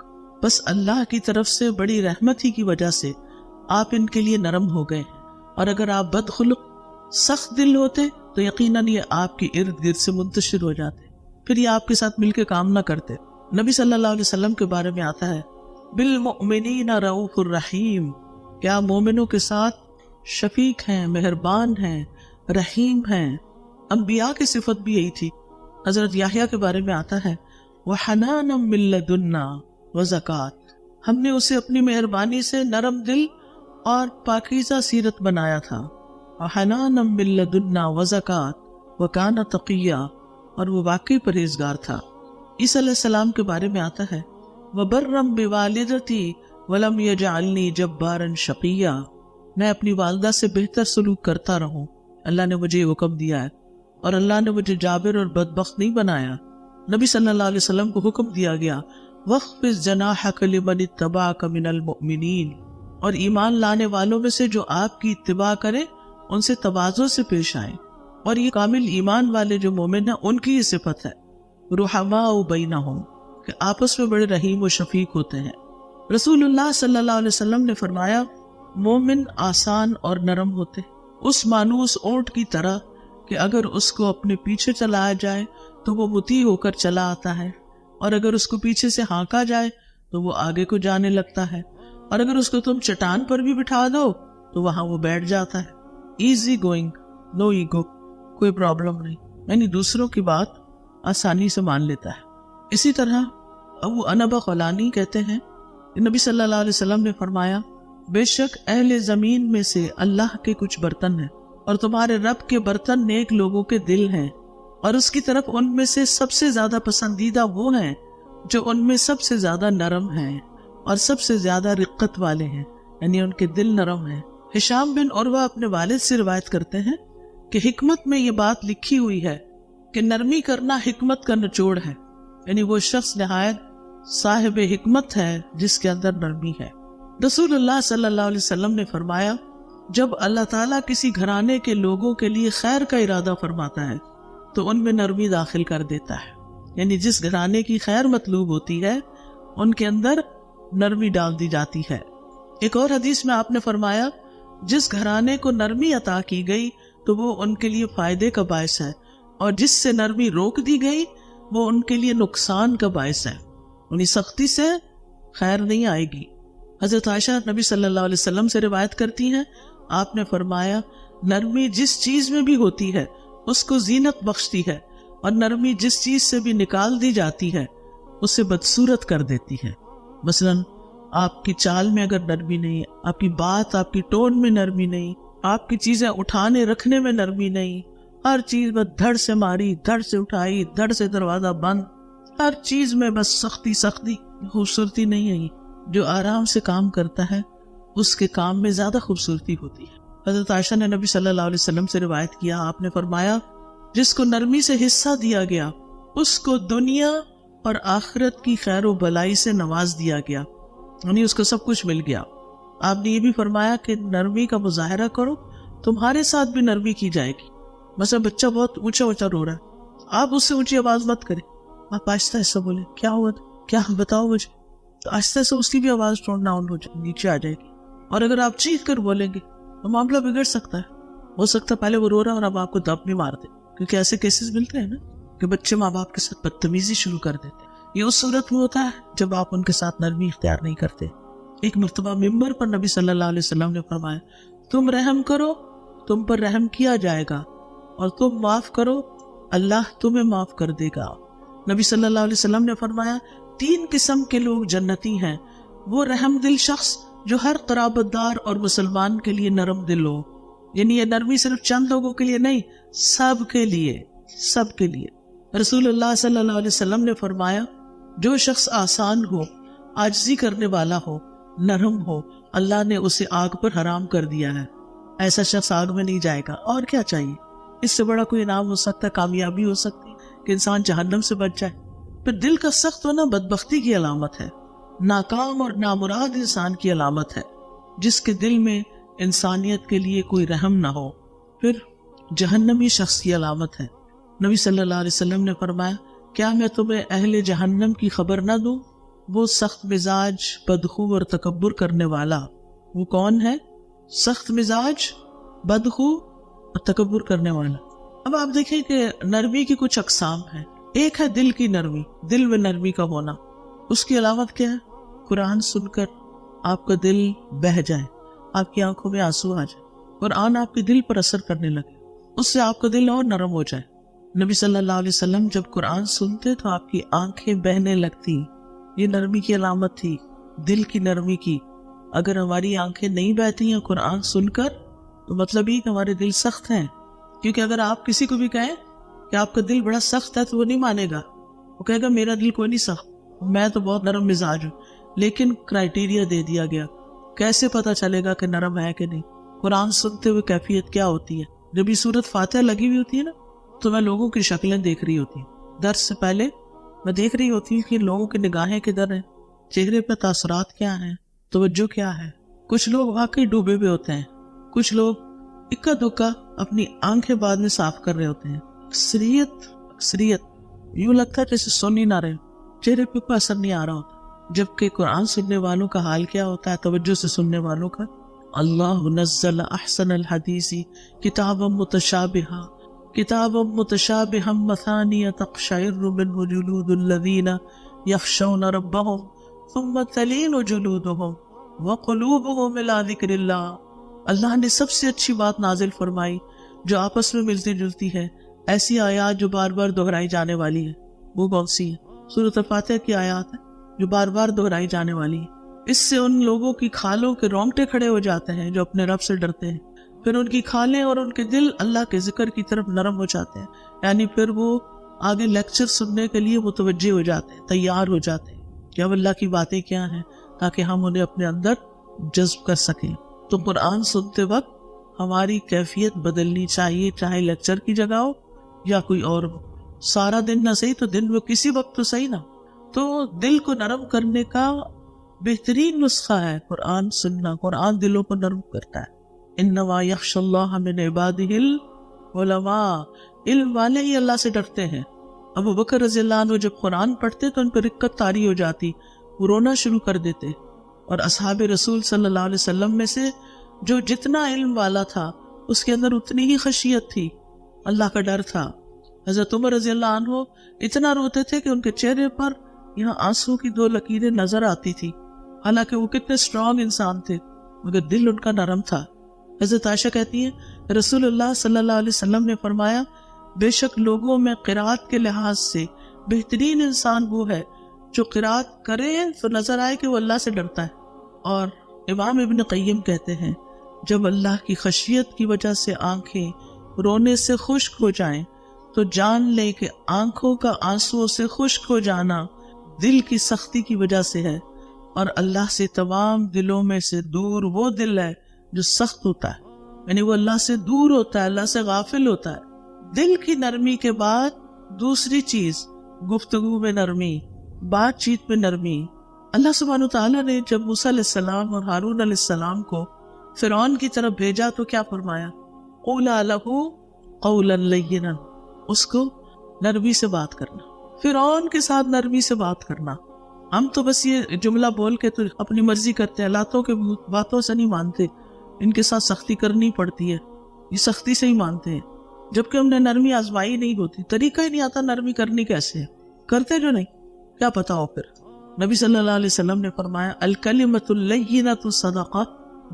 Speaker 1: بس اللہ کی طرف سے بڑی رحمت ہی کی وجہ سے آپ ان کے لیے نرم ہو گئے ہیں، اور اگر آپ بدخلق سخت دل ہوتے تو یقیناً یہ آپ کے ارد گرد سے منتشر ہو جاتے، پھر یہ آپ کے ساتھ مل کے کام نہ کرتے. نبی صلی اللہ علیہ وسلم کے بارے میں آتا ہے بالمؤمنین رؤوف الرحیم، کیا مومنوں کے ساتھ شفیق ہیں، مہربان ہیں، رحیم ہیں. انبیاء کی صفت بھی یہی تھی. حضرت یحییٰ کے بارے میں آتا ہے وحنانا من لدنا وزکات، ہم نے اسے اپنی مہربانی سے نرم دل اور پاکیزہ سیرت بنایا تھا. وحنانا من لدنا وزکات وکان تقیہ، اور وہ واقعی پرہیزگار تھا. عیسیٰ علیہ السلام کے بارے میں آتا ہے وَبَرًّا بِوَالِدَتِي وَلَمْ يَجْعَلْنِي جَبَّارًا شَقِيًّا، میں اپنی والدہ سے بہتر سلوک کرتا رہوں، اللہ نے مجھے یہ حکم دیا ہے، اور اللہ نے مجھے جابر اور بدبخت نہیں بنایا. نبی صلی اللہ علیہ وسلم کو حکم دیا گیا وَاخْفِضْ جَنَاحَكَ لِمَنِ اتَّبَعَكَ مِنَ الْمُؤْمِنِينَ، اور ایمان لانے والوں میں سے جو آپ کی اتباع کریں ان سے تواضع سے پیش آئیں. اور یہ کامل ایمان والے جو مومن ہیں ان کی یہ صفت ہے رحماء بینہم، کہ آپس میں بڑے رحیم و شفیق ہوتے ہیں. رسول اللہ صلی اللہ علیہ وسلم نے فرمایا مومن آسان اور نرم ہوتے، اس مانوس اونٹ کی طرح کہ اگر اس کو اپنے پیچھے چلایا جائے تو وہ مطیع ہو کر چلا آتا ہے، اور اگر اس کو پیچھے سے ہانکا جائے تو وہ آگے کو جانے لگتا ہے، اور اگر اس کو تم چٹان پر بھی بٹھا دو تو وہاں وہ بیٹھ جاتا ہے. ایزی گوئنگ، نو ایگو، کوئی پرابلم نہیں، یعنی دوسروں کی بات آسانی سے مان لیتا ہے. اسی طرح ابو انبا خولانی کہتے ہیں کہ نبی صلی اللہ علیہ وسلم نے فرمایا بے شک اہل زمین میں سے اللہ کے کچھ برتن ہیں، اور تمہارے رب کے برتن نیک لوگوں کے دل ہیں، اور اس کی طرف ان میں سے سب سے زیادہ پسندیدہ وہ ہیں جو ان میں سب سے زیادہ نرم ہیں اور سب سے زیادہ رقت والے ہیں، یعنی ان کے دل نرم ہیں. ہشام بن عروہ اپنے والد سے روایت کرتے ہیں کہ حکمت میں یہ بات لکھی ہوئی ہے کہ نرمی کرنا حکمت کا نچوڑ ہے، یعنی وہ شخص نہایت صاحب حکمت ہے جس کے اندر نرمی ہے. رسول اللہ صلی اللہ علیہ وسلم نے فرمایا جب اللہ تعالیٰ کسی گھرانے کے لوگوں کے لیے خیر کا ارادہ فرماتا ہے تو ان میں نرمی داخل کر دیتا ہے، یعنی جس گھرانے کی خیر مطلوب ہوتی ہے ان کے اندر نرمی ڈال دی جاتی ہے. ایک اور حدیث میں آپ نے فرمایا جس گھرانے کو نرمی عطا کی گئی تو وہ ان کے لیے فائدے کا باعث ہے، اور جس سے نرمی روک دی گئی وہ ان کے لیے نقصان کا باعث ہے، یعنی سختی سے خیر نہیں آئے گی. حضرت عائشہ نبی صلی اللہ علیہ وسلم سے روایت کرتی ہیں آپ نے فرمایا نرمی جس چیز میں بھی ہوتی ہے اس کو زینت بخشتی ہے، اور نرمی جس چیز سے بھی نکال دی جاتی ہے اسے بدصورت کر دیتی ہے. مثلاً آپ کی چال میں اگر نرمی نہیں، آپ کی بات، آپ کی ٹون میں نرمی نہیں، آپ کی چیزیں اٹھانے رکھنے میں نرمی نہیں، ہر چیز بس دھڑ سے ماری، دھڑ سے اٹھائی، دھڑ سے دروازہ بند، ہر چیز میں بس سختی، خوبصورتی نہیں ہے. جو آرام سے کام کرتا ہے اس کے کام میں زیادہ خوبصورتی ہوتی ہے۔ حضرت عائشہ نے نبی صلی اللہ علیہ وسلم سے روایت کیا، آپ نے فرمایا جس کو نرمی سے حصہ دیا گیا اس کو دنیا اور آخرت کی خیر و بلائی سے نواز دیا گیا، یعنی اس کو سب کچھ مل گیا۔ آپ نے یہ بھی فرمایا کہ نرمی کا مظاہرہ کرو، تمہارے ساتھ بھی نرمی کی جائے گی۔ مثلا بچہ بہت اونچا اونچا رو رہا ہے، آپ اس سے اونچی آواز مت کریں، آپ آہستہ آہستہ بولیں کیا ہوا تھا، کیا بتاؤ مجھے، تو آہستہ سے اس کی بھی آواز ٹون ڈاؤن ہو جائے، نیچے آ جائے گی۔ اور اگر آپ چیخ کر بولیں گے تو معاملہ بگڑ سکتا ہے، ہو سکتا ہے پہلے وہ رو رہا اور اب آپ کو دب بھی مار دے، کیونکہ ایسے کیسز ملتے ہیں نا کہ بچے ماں باپ کے ساتھ بدتمیزی شروع کر دیتے ہیں۔ یہ اس صورت میں ہوتا ہے جب آپ ان کے ساتھ نرمی اختیار نہیں کرتے۔ ایک مرتبہ ممبر پر نبی صلی اللہ علیہ وسلم نے فرمایا تم رحم کرو تم پر رحم کیا جائے گا، اور تم معاف کرو اللہ تمہیں معاف کر دے گا۔ نبی صلی اللہ علیہ وسلم نے فرمایا 3 قسم کے لوگ جنتی ہیں، وہ رحم دل شخص جو ہر قرابت دار اور مسلمان کے لیے نرم دل ہو، یعنی یہ نرمی صرف چند لوگوں کے لیے نہیں، سب کے لیے، سب کے لیے۔ رسول اللہ صلی اللہ علیہ وسلم نے فرمایا جو شخص آسان ہو، عاجزی کرنے والا ہو، نرم ہو، اللہ نے اسے آگ پر حرام کر دیا ہے، ایسا شخص آگ میں نہیں جائے گا۔ اور کیا چاہیے، اس سے بڑا کوئی انعام ہو سکتا ہے، کامیابی ہو سکتی کہ انسان جہنم سے بچ جائے۔ پھر دل کا سخت ہونا بدبختی کی علامت ہے، ناکام اور نامراد انسان کی علامت ہے، جس کے دل میں انسانیت کے لیے کوئی رحم نہ ہو، پھر جہنمی شخص کی علامت ہے۔ نبی صلی اللہ علیہ وسلم نے فرمایا کیا میں تمہیں اہل جہنم کی خبر نہ دوں؟ وہ سخت مزاج، بدخو اور تکبر کرنے والا۔ وہ کون ہے؟ سخت مزاج، بدخو اور تکبر کرنے والا۔ اب آپ دیکھیں کہ نرمی کی کچھ اقسام ہیں۔ ایک ہے دل کی نرمی، دل میں نرمی کا ہونا۔ اس کی علامت کیا ہے؟ قرآن سن کر آپ کا دل بہہ جائے، آپ کی آنکھوں میں آنسو آ جائے، قرآن آپ کے دل پر اثر کرنے لگے، اس سے آپ کا دل اور نرم ہو جائے۔ نبی صلی اللہ علیہ وسلم جب قرآن سنتے تو آپ کی آنکھیں بہنے لگتی، یہ نرمی کی علامت تھی، دل کی نرمی کی۔ اگر ہماری آنکھیں نہیں بہتی ہیں قرآن سن کر تو مطلب یہ کہ ہمارے دل سخت ہیں، کیونکہ اگر آپ کسی کو بھی کہیں کہ آپ کا دل بڑا سخت ہے تو وہ نہیں مانے گا، وہ کہے گا میرا دل کوئی نہیں سخت، میں تو بہت نرم مزاج ہوں۔ لیکن کرائٹیریا دے دیا گیا، کیسے پتا چلے گا کہ نرم ہے کہ نہیں؟ قرآن سنتے ہوئے کیفیت کیا ہوتی ہے؟ جب یہ سورت فاتحہ لگی ہوئی ہوتی ہے نا تو میں لوگوں کی شکلیں دیکھ رہی ہوتی ہوں، درس سے پہلے میں دیکھ رہی ہوتی ہوں کہ لوگوں کی نگاہیں کدھر ہیں، چہرے پہ تاثرات کیا ہیں، توجہ کیا ہے۔ کچھ لوگ واقعی ڈوبے ہوئے ہوتے ہیں، کچھ لوگ اکا دکا اپنی آنکھیں بعد میں صاف کر رہے ہوتے ہیں۔ اکثریت یوں لگتا ہے جیسے سن ہی نہ رہے، چہرے پہ کوئی اثر نہیں آ رہا ہوتا۔ جبکہ قرآن سننے والوں کا حال کیا ہوتا ہے، توجہ سے سننے والوں کا؟ اللہ نزل احسن الحدیث کتابا متشابہا مثانی تقشعر منہ جلود الذین یخشون ربہم ثم تلین جلودہم وقلوبہم الی ذکر اللہ۔ اللہ نے سب سے اچھی بات نازل فرمائی جو آپس میں ملتی جلتی ہے، ایسی آیات جو بار بار دہرائی جانے والی ہے۔ وہ کون سی ہے؟ سورۃ الفاتحہ کی آیات ہے جو بار بار دہرائی جانے والی ہے۔ اس سے ان لوگوں کی کھالوں کے رونگٹے کھڑے ہو جاتے ہیں جو اپنے رب سے ڈرتے ہیں، پھر ان کی کھالیں اور ان کے دل اللہ کے ذکر کی طرف نرم ہو جاتے ہیں، یعنی پھر وہ آگے لیکچر سننے کے لیے متوجہ ہو جاتے ہیں، تیار ہو جاتے ہیں کہ اب اللہ کی باتیں کیا ہیں، تاکہ ہم انہیں اپنے اندر جذب کر سکیں۔ تو قرآن سنتے وقت ہماری کیفیت بدلنی چاہیے، چاہے لیکچر کی جگہ ہو یا کوئی اور ہو، سارا دن نہ صحیح تو دن میں کسی وقت تو صحیح نا۔ تو دل کو نرم کرنے کا بہترین نسخہ ہے قرآن سننا۔ قرآن دلوں کو نرم کرتا ہے۔ انما یخشی اللہ من عبادہ العلماء، علم والے ہی اللہ سے ڈرتے ہیں۔ ابو بکر رضی اللہ عنہ جب قرآن پڑھتے تو ان پر رقت طاری ہو جاتی، وہ رونا شروع کر دیتے۔ اور اصحاب رسول صلی اللہ علیہ وسلم میں سے جو جتنا علم والا تھا اس کے اندر اتنی ہی خشیت تھی، اللہ کا ڈر تھا۔ حضرت عمر رضی اللہ عنہ اتنا روتے تھے کہ ان کے چہرے پر یہاں آنسو کی 2 لکیریں نظر آتی تھی، حالانکہ وہ کتنے اسٹرانگ انسان تھے، مگر دل ان کا نرم تھا۔ حضرت عائشہ کہتی ہیں رسول اللہ صلی اللہ علیہ وسلم نے فرمایا بے شک لوگوں میں قرات کے لحاظ سے بہترین انسان وہ ہے جو قرات کرے تو نظر آئے کہ وہ اللہ سے ڈرتا ہے۔ اور امام ابن قیم کہتے ہیں جب اللہ کی خشیت کی وجہ سے آنکھیں رونے سے خشک ہو جائیں تو جان لے کہ آنکھوں کا آنسو سے خشک ہو جانا دل کی سختی کی وجہ سے ہے، اور اللہ سے تمام دلوں میں سے دور وہ دل ہے جو سخت ہوتا ہے، یعنی وہ اللہ سے دور ہوتا ہے، اللہ سے غافل ہوتا ہے۔ دل کی نرمی کے بعد دوسری چیز گفتگو میں نرمی، بات چیت میں نرمی۔ اللہ سبحانہ وتعالیٰ نے جب موسیٰ علیہ السلام اور ہارون علیہ السلام کو فرعون کی طرف بھیجا تو کیا فرمایا؟ قولا لہ قولا لینا، اس کو نرمی سے بات کرنا، فرعون کے ساتھ نرمی سے بات کرنا۔ ہم تو بس یہ جملہ بول کے تو اپنی مرضی کرتے ہیں، لاتوں کے باتوں سے نہیں مانتے، ان کے ساتھ سختی کرنی پڑتی ہے، یہ سختی سے ہی مانتے ہیں، جبکہ ہم نے نرمی آزمائی نہیں ہوتی، طریقہ ہی نہیں آتا نرمی کرنی کیسے ہے، کرتے جو نہیں، کیا پتا ہو۔ پھر نبی صلی اللہ علیہ وسلم نے فرمایا الکلمۃ اللینۃ صدقہ،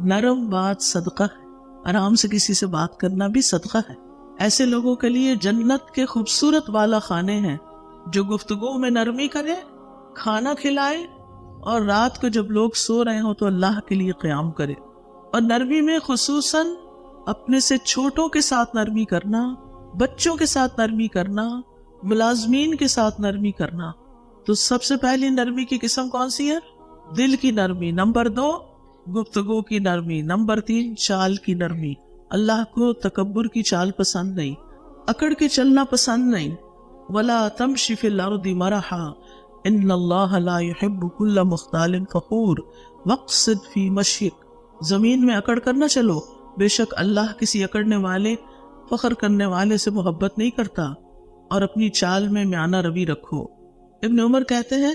Speaker 1: نرم بات صدقہ ہے، آرام سے کسی سے بات کرنا بھی صدقہ ہے۔ ایسے لوگوں کے لیے جنت کے خوبصورت بالا خانے ہیں جو گفتگو میں نرمی کرے، کھانا کھلائے، اور رات کو جب لوگ سو رہے ہوں تو اللہ کے لیے قیام کرے۔ اور نرمی میں خصوصاً اپنے سے چھوٹوں کے ساتھ نرمی کرنا، بچوں کے ساتھ نرمی کرنا، ملازمین کے ساتھ نرمی کرنا۔ تو سب سے پہلی نرمی کی قسم کون سی ہے؟ دل کی نرمی۔ نمبر 2 گفتگو کی نرمی۔ نمبر 3 چال کی نرمی۔ اللہ کو تکبر کی چال پسند نہیں، اکڑ کے چلنا پسند نہیں۔ وَلَا تَمْشِ فِي الْأَرْضِ مَرَحًا إِنَّ اللَّهَ لَا يُحِبُّ كُلَّ مُخْتَالٍ فَخُورٍ وَاقْصِدْ فِي مَشْيِكَ، زمین میں اکڑ کر نہ چلو، بے شک اللہ کسی اکڑنے والے، فخر کرنے والے سے محبت نہیں کرتا، اور اپنی چال میں میانہ روی رکھو۔ ابن عمر کہتے ہیں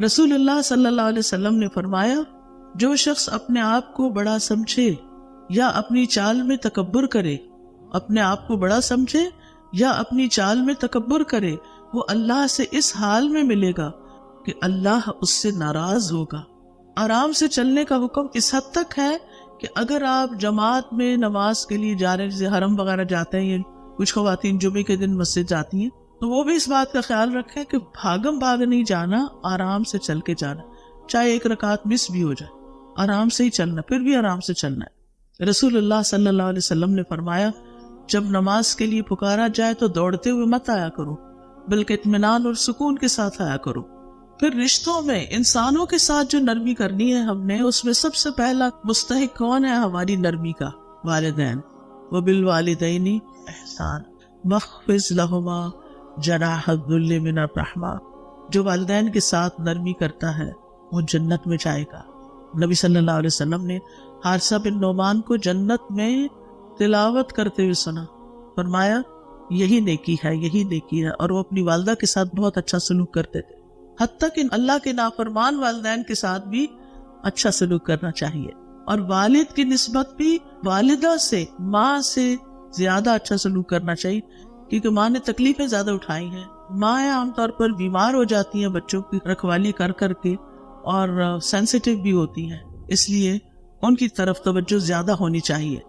Speaker 1: رسول اللہ صلی اللہ علیہ وسلم نے فرمایا جو شخص اپنے آپ کو بڑا سمجھے یا اپنی چال میں تکبر کرے، اپنے آپ کو بڑا سمجھے یا اپنی چال میں تکبر کرے، وہ اللہ سے اس حال میں ملے گا کہ اللہ اس سے ناراض ہوگا۔ آرام سے چلنے کا حکم اس حد تک ہے کہ اگر آپ جماعت میں نماز کے لیے جا رہے ہیں، جیسے حرم وغیرہ جاتے ہیں، کچھ خواتین جمعے کے دن مسجد جاتی ہیں، تو وہ بھی اس بات کا خیال رکھیں کہ بھاگم بھاگ نہیں جانا، آرام سے چل کے جانا، چاہے ایک رکعت مس بھی ہو جائے، آرام سے ہی چلنا، پھر بھی آرام سے چلنا ہے۔ رسول اللہ صلی اللہ علیہ وسلم نے فرمایا جب نماز کے لیے پکارا جائے تو دوڑتے ہوئے مت آیا کرو، بلکہ اطمینان اور سکون کے ساتھ آیا کرو۔ پھر رشتوں میں انسانوں کے ساتھ جو نرمی کرنی ہے ہم نے، اس میں سب سے پہلا مستحق کون ہے ہماری نرمی کا؟ والدین۔ وبالوالدین احسان مخفض لہما جناح الذل من الرحمہ، جو والدین کے ساتھ نرمی کرتا ہے وہ جنت میں جائے گا۔ نبی صلی اللہ علیہ وسلم نے حارثہ بن نعمان کو جنت میں تلاوت کرتے ہوئے سنا، فرمایا یہی نیکی ہے، یہی نیکی ہے، اور وہ اپنی والدہ کے ساتھ بہت اچھا سلوک کرتے تھے، حتیٰ کہ اللہ کے نافرمان والدین کے ساتھ بھی اچھا سلوک کرنا چاہیے، اور والد کی نسبت بھی والدہ سے، ماں سے زیادہ اچھا سلوک کرنا چاہیے، کیونکہ ماں نے تکلیفیں زیادہ اٹھائی ہیں۔ ماں عام طور پر بیمار ہو جاتی ہیں بچوں کی رکھوالی کر کر کے، اور سینسیٹیو بھی ہوتی ہیں، اس لیے ان کی طرف توجہ زیادہ ہونی چاہیے۔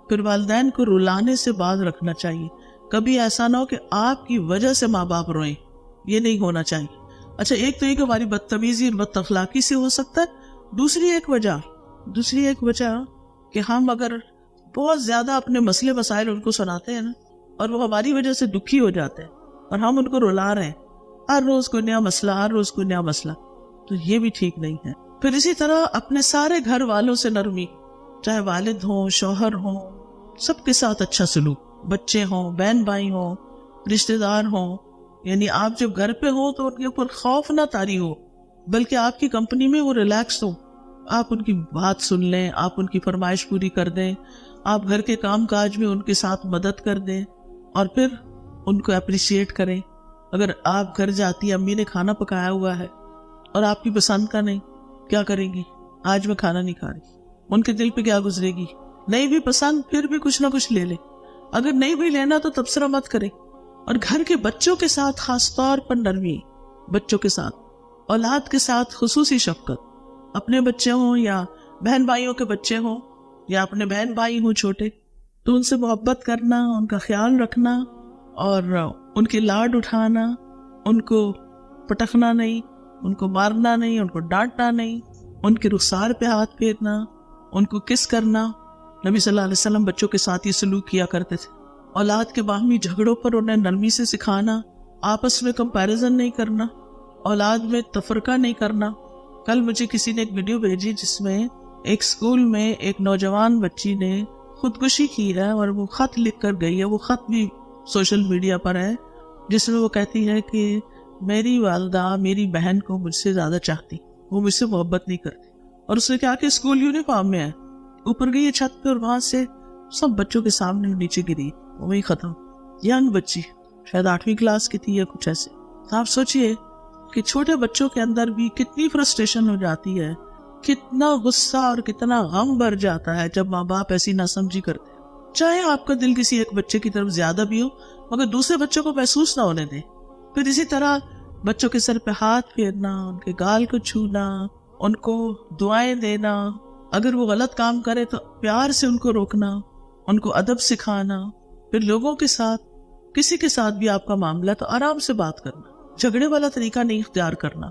Speaker 1: پھر والدین کو رلانے سے باز رکھنا چاہیے، کبھی ایسا نہ ہو کہ آپ کی وجہ سے ماں باپ روئیں، یہ نہیں ہونا چاہیے۔ اچھا، ایک تو یہ کہ ہماری بدتمیزی اور بد اخلاقی سے ہو سکتا ہے، دوسری ایک وجہ کہ ہم اگر بہت زیادہ اپنے مسئلے مسائل ان کو سناتے ہیں نا، اور وہ ہماری وجہ سے دکھی ہو جاتے ہیں، اور ہم ان کو رلا رہے ہیں، ہر روز کوئی نیا مسئلہ، تو یہ بھی ٹھیک نہیں ہے۔ پھر اسی طرح اپنے سارے گھر والوں سے نرمی، چاہے والد ہوں، شوہر ہوں، سب کے ساتھ اچھا سلوک، بچے ہوں، بہن بھائی ہوں، رشتہ دار ہوں، یعنی آپ جب گھر پہ ہو تو ان کے اوپر خوف نہ طاری ہو، بلکہ آپ کی کمپنی میں وہ ریلیکس ہو، آپ ان کی بات سن لیں، آپ ان کی فرمائش پوری کر دیں، آپ گھر کے کام کاج میں ان کے ساتھ مدد کر دیں، اور پھر ان کو اپریشیٹ کریں۔ اگر آپ گھر جاتی امی نے کھانا پکایا ہوا ہے اور آپ کی پسند کا نہیں، کیا کریں گی؟ آج میں کھانا نہیں کھا رہی، ان کے دل پہ کیا گزرے گی؟ نہیں بھی پسند پھر بھی کچھ نہ کچھ لے لیں، اگر نہیں بھی لینا تو تبصرہ مت کریں۔ اور گھر کے بچوں کے ساتھ خاص طور پر نرمی، بچوں کے ساتھ، اولاد کے ساتھ خصوصی شفقت، اپنے بچے ہوں یا بہن بھائیوں کے بچے ہوں یا اپنے بہن بھائی ہوں چھوٹے، تو ان سے محبت کرنا، ان کا خیال رکھنا، اور ان کے لاڈ اٹھانا، ان کو پٹکنا نہیں، ان کو مارنا نہیں، ان کو ڈانٹنا نہیں، ان کے رخسار پہ ہاتھ پھیرنا، ان کو کس کرنا۔ نبی صلی اللہ علیہ وسلم بچوں کے ساتھ یہ سلوک کیا کرتے تھے۔ اولاد کے باہمی جھگڑوں پر انہیں نرمی سے سکھانا، آپس میں کمپیریزن نہیں کرنا، اولاد میں تفرقہ نہیں کرنا، کل مجھے کسی نے ایک ویڈیو بھیجی جس میں ایک اسکول میں ایک نوجوان بچی نے خودکشی کی ہے اور وہ خط لکھ کر گئی ہے. وہ خط بھی سوشل میڈیا پر ہے جس میں وہ کہتی ہے کہ میری والدہ میری بہن کو مجھ سے زیادہ چاہتی, وہ مجھ سے محبت نہیں کرتی. اور اس نے کہا کہ اسکول یونیفارم میں ہے, اوپر گئی چھت پہ اور وہاں سے سب بچوں کے سامنے نیچے گری, وہی ختم. ینگ بچی شاید 8ویں کلاس کی تھی یا کچھ ایسے. آپ سوچئے کہ چھوٹے بچوں کے اندر بھی کتنی فرسٹریشن ہو جاتی ہے, کتنا غصہ اور کتنا غم بھر جاتا ہے جب ماں باپ ایسی ناسمجھی کرتے ہیں. چاہے آپ کا دل کسی ایک بچے کی طرف زیادہ بھی ہو مگر دوسرے بچوں کو محسوس نہ ہونے دیں. پھر اسی طرح بچوں کے سر پہ ہاتھ پھیرنا, ان کے گال کو چھونا, ان کو دعائیں دینا, اگر وہ غلط کام کرے تو پیار سے ان کو روکنا, ان کو ادب سکھانا. پھر لوگوں کے ساتھ کسی کے ساتھ بھی آپ کا معاملہ تو آرام سے بات کرنا, جھگڑے والا طریقہ نہیں اختیار کرنا.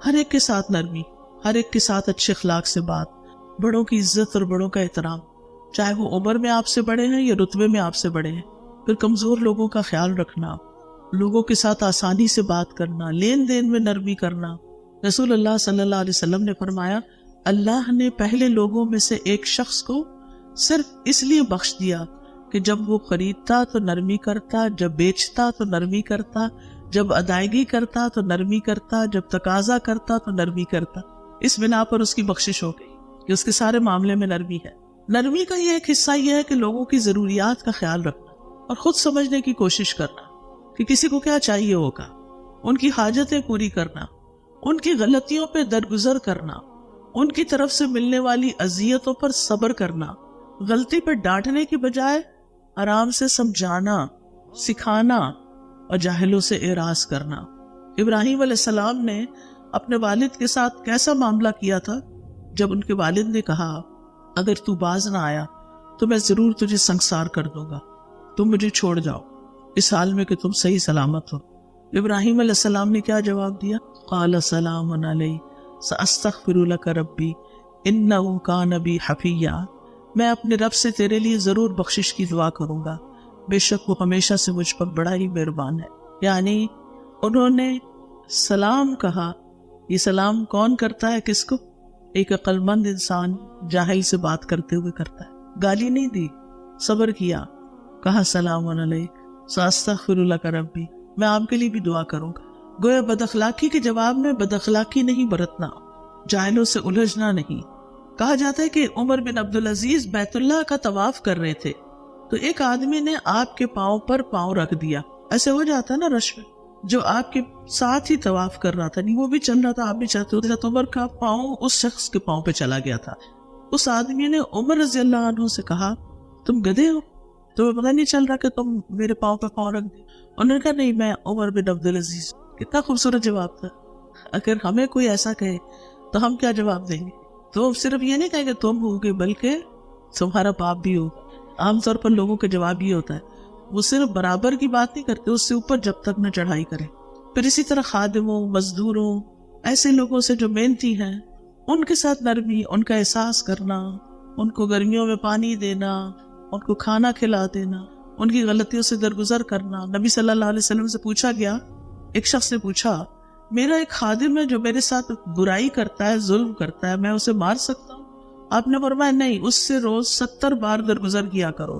Speaker 1: ہر ایک کے ساتھ نرمی, ہر ایک کے ساتھ اچھے اخلاق سے بات, بڑوں کی عزت اور بڑوں کا احترام, چاہے وہ عمر میں آپ سے بڑے ہیں یا رتبے میں آپ سے بڑے ہیں. پھر کمزور لوگوں کا خیال رکھنا, لوگوں کے ساتھ آسانی سے بات کرنا, لین دین میں نرمی کرنا. رسول اللہ صلی اللہ علیہ وسلم نے فرمایا, اللہ نے پہلے لوگوں میں سے ایک شخص کو صرف اس لیے بخش دیا کہ جب وہ خریدتا تو نرمی کرتا, جب بیچتا تو نرمی کرتا, جب ادائیگی کرتا تو نرمی کرتا, جب تقاضا کرتا تو نرمی کرتا. اس بنا پر اس کی بخشش ہو گئی کہ اس کے سارے معاملے میں نرمی ہے. نرمی کا یہ ایک حصہ یہ ہے کہ لوگوں کی ضروریات کا خیال رکھنا اور خود سمجھنے کی کوشش کرنا کہ کسی کو کیا چاہیے ہوگا, ان کی حاجتیں پوری کرنا, ان کی غلطیوں پہ درگزر کرنا, ان کی طرف سے ملنے والی اذیتوں پر صبر کرنا, غلطی پہ ڈانٹنے کی بجائے آرام سے سمجھانا, سکھانا اور جاہلوں سے اعراض کرنا. ابراہیم علیہ السلام نے اپنے والد کے ساتھ کیسا معاملہ کیا تھا جب ان کے والد نے کہا, اگر تو باز نہ آیا تو میں ضرور تجھے سنگسار کر دوں گا, تم مجھے چھوڑ جاؤ اس حال میں کہ تم صحیح سلامت ہو. ابراہیم علیہ السلام نے کیا جواب دیا؟ قال سلام علی ساستغفر لک ربی انہ کان بی حفیہ. میں اپنے رب سے تیرے لیے ضرور بخشش کی دعا کروں گا, بے شک وہ ہمیشہ سے مجھ پر بڑا ہی مہربان ہے. یعنی انہوں نے سلام کہا. یہ سلام کون کرتا ہے کس کو؟ ایک عقل مند انسان جاہل سے بات کرتے ہوئے کرتا ہے. گالی نہیں دی, صبر کیا, کہا سلام علیک ساستغفر لک ربی, میں آپ کے لیے بھی دعا کروں گا. گویا بد اخلاقی کے جواب میں بد اخلاقی نہیں برتنا, جاہلوں سے الجھنا نہیں. کہا جاتا ہے کہ عمر بن عبدالعزیز بیت اللہ کا طواف کر رہے تھے تو ایک آدمی نے آپ کے پاؤں پر پاؤں رکھ دیا. ایسے ہو جاتا ہے نا رش میں, جو آپ کے ساتھ ہی طواف کر رہا تھا, نہیں وہ بھی چل رہا تھا, آپ بھی چلتے ہوتے, عمر کا پاؤں اس شخص کے پاؤں پہ چلا گیا تھا. اس آدمی نے عمر رضی اللہ عنہ سے کہا, تم گدھے ہو, تمہیں پتہ نہیں چل رہا کہ تم میرے پاؤں پہ پاؤں رکھ دیں؟ انہوں نے کہا نہیں, میں عمر بن عبدالعزیز. کتنا خوبصورت جواب تھا. اگر ہمیں کوئی ایسا کہے تو ہم کیا جواب دیں گے؟ تو صرف یہ نہیں کہیں کہ تم ہوگے بلکہ تمہارا باپ بھی ہو. عام طور پر لوگوں کا جواب یہ ہوتا ہے, وہ صرف برابر کی بات نہیں کرتے, اس سے اوپر جب تک نہ چڑھائی کریں. پھر اسی طرح خادموں, مزدوروں, ایسے لوگوں سے جو محنتی ہیں, ان کے ساتھ نرمی, ان کا احساس کرنا, ان کو گرمیوں میں پانی دینا, ان کو کھانا کھلا دینا, ان کی غلطیوں سے درگزر کرنا. نبی صلی اللہ علیہ وسلم سے پوچھا گیا, ایک شخص نے پوچھا, میرا ایک خادم ہے جو میرے ساتھ برائی کرتا ہے, ظلم کرتا ہے, میں اسے مار سکتا ہوں؟ آپ نے فرمایا نہیں, اس سے روز 70 بار درگزر کیا کرو.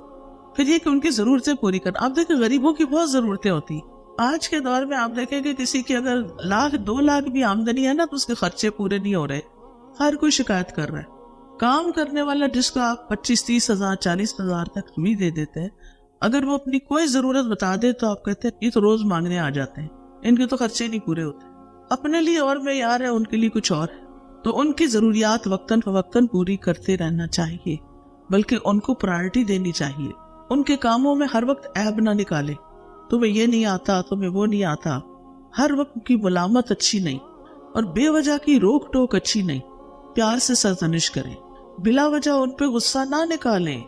Speaker 1: پھر یہ کہ ان کی ضرورتیں پوری کرنا. آپ دیکھیں غریبوں کی بہت ضرورتیں ہوتی. آج کے دور میں آپ دیکھیں کہ کسی کی اگر 1,00,000 2,00,000 بھی آمدنی ہے نا تو اس کے خرچے پورے نہیں ہو رہے, ہر کوئی شکایت کر رہا ہے. کام کرنے والا جس کو آپ 25-30 ہزار 40 ہزار تک بھی دے دیتے ہیں, اگر وہ اپنی کوئی ضرورت بتا دے تو آپ کہتے ہیں یہ تو روز مانگنے آ جاتے ہیں, ان کے تو خرچے نہیں پورے ہوتے. اپنے لیے اور معیار ہے, ان کے لیے کچھ اور ہے. تو ان کی ضروریات وقتاً فوقتاً پوری کرتے رہنا چاہیے, بلکہ ان کو پرائرٹی دینی چاہیے. ان کے کاموں میں ہر وقت عیب نہ نکالے, تمہیں یہ نہیں آتا, تمہیں وہ نہیں آتا. ہر وقت کی ملامت اچھی نہیں اور بے وجہ کی روک ٹوک اچھی نہیں. پیار سے سرزنش کریں, بلا وجہ ان پہ غصہ نہ نکالیں,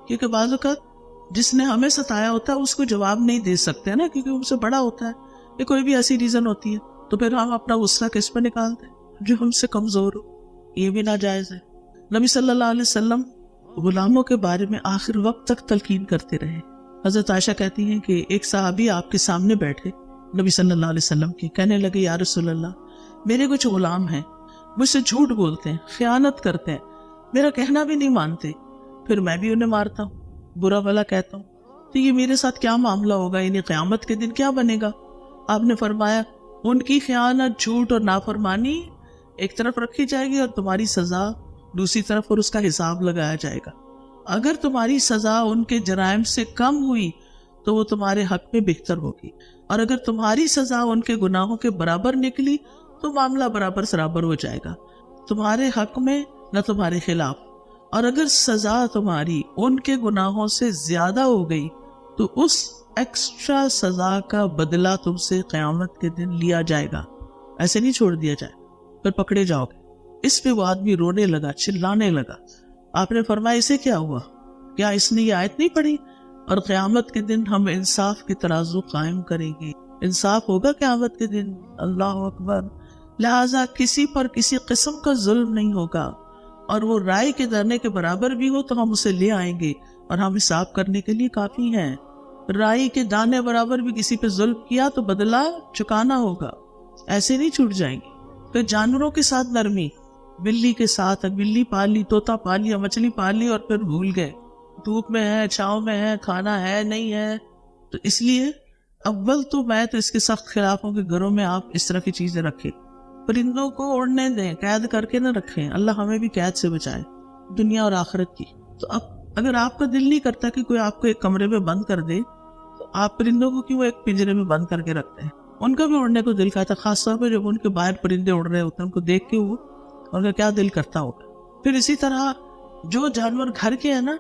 Speaker 1: کیونکہ بعض اوقات جس نے ہمیں ستایا ہوتا ہے اس کو جواب نہیں دے سکتے نا, کیونکہ ان سے بڑا ہوتا ہے, یہ کوئی بھی ایسی ریزن ہوتی ہے, تو پھر ہم اپنا غصہ کس پہ نکالتے ہیں؟ جو ہم سے کمزور ہو. یہ بھی ناجائز ہے. نبی صلی اللہ علیہ وسلم غلاموں کے بارے میں آخر وقت تک تلقین کرتے رہے. حضرت عائشہ کہتی ہیں کہ ایک صحابی آپ کے سامنے بیٹھے نبی صلی اللہ علیہ وسلم کے, کہنے لگے یا رسول اللہ, میرے کچھ غلام ہیں, مجھ سے جھوٹ بولتے ہیں، خیانت کرتے ہیں، میرا کہنا بھی نہیں مانتے، پھر میں بھی انہیں مارتا ہوں، برا بھلا کہتا ہوں، تو یہ میرے ساتھ کیا معاملہ ہوگا، یعنی قیامت کے دن کیا بنے گا؟ آپ نے فرمایا ان کی خیانت، جھوٹ اور نافرمانی ایک طرف رکھی جائے گی اور تمہاری سزا دوسری طرف، اور اس کا حساب لگایا جائے گا۔ اگر تمہاری سزا ان کے جرائم سے کم ہوئی تو وہ تمہارے حق میں بہتر ہوگی، اور اگر تمہاری سزا ان کے گناہوں کے برابر نکلی تو معاملہ برابر سرابر ہو جائے گا، تمہارے حق میں نہ تمہارے خلاف۔ اور اگر سزا تمہاری ان کے گناہوں سے زیادہ ہو گئی تو اس ایکسٹرا سزا کا بدلہ تم سے قیامت کے دن لیا جائے گا، ایسے نہیں چھوڑ دیا جائے، پھر پکڑے جاؤ گے۔ اس پہ وہ آدمی رونے لگا، چلانے لگا۔ آپ نے فرمایا اسے کیا ہوا؟ کیا اس نے یہ آیت نہیں پڑھی؟ اور قیامت کے دن ہم انصاف کی ترازو قائم کریں گے، انصاف ہوگا قیامت کے دن، اللہ اکبر۔ لہٰذا کسی پر کسی قسم کا ظلم نہیں ہوگا، اور وہ رائے کے دانے کے برابر بھی ہو تو ہم اسے لے آئیں گے اور ہم حساب کرنے کے لیے کافی ہیں۔ رائی کے دانے برابر بھی کسی پہ ظلم کیا تو بدلہ چکانا ہوگا، ایسے نہیں چھوٹ جائیں گے۔ پھر جانوروں کے ساتھ نرمی، بلی کے ساتھ، بلی پال لی، طوطا پال لیا، مچھلی پال لی اور پھر بھول گئے، دھوپ میں ہے، چھاؤں میں ہے، کھانا ہے نہیں ہے، تو اس لیے اول تو میں تو اس کے سخت خلاف ہوں کہ گھروں میں آپ اس طرح کی چیزیں رکھیں، پرندوں کو اڑنے دیں، قید کر کے نہ رکھیں، اللہ ہمیں بھی قید سے بچائے دنیا اور آخرت کی۔ تو اب اگر آپ کا دل نہیں کرتا کہ کوئی آپ کو ایک کمرے میں بند کر دے تو آپ پرندوں کو کیوں ایک پنجرے میں بند کر کے رکھتے ہیں؟ ان کا بھی اڑنے کو دل کرتا، خاص طور پہ جب ان کے باہر پرندے اڑ رہے ہوتے ہیں، ان کو دیکھ کے وہ ان کا کیا دل کرتا ہوگا۔ پھر اسی طرح جو جانور گھر کے ہیں نا،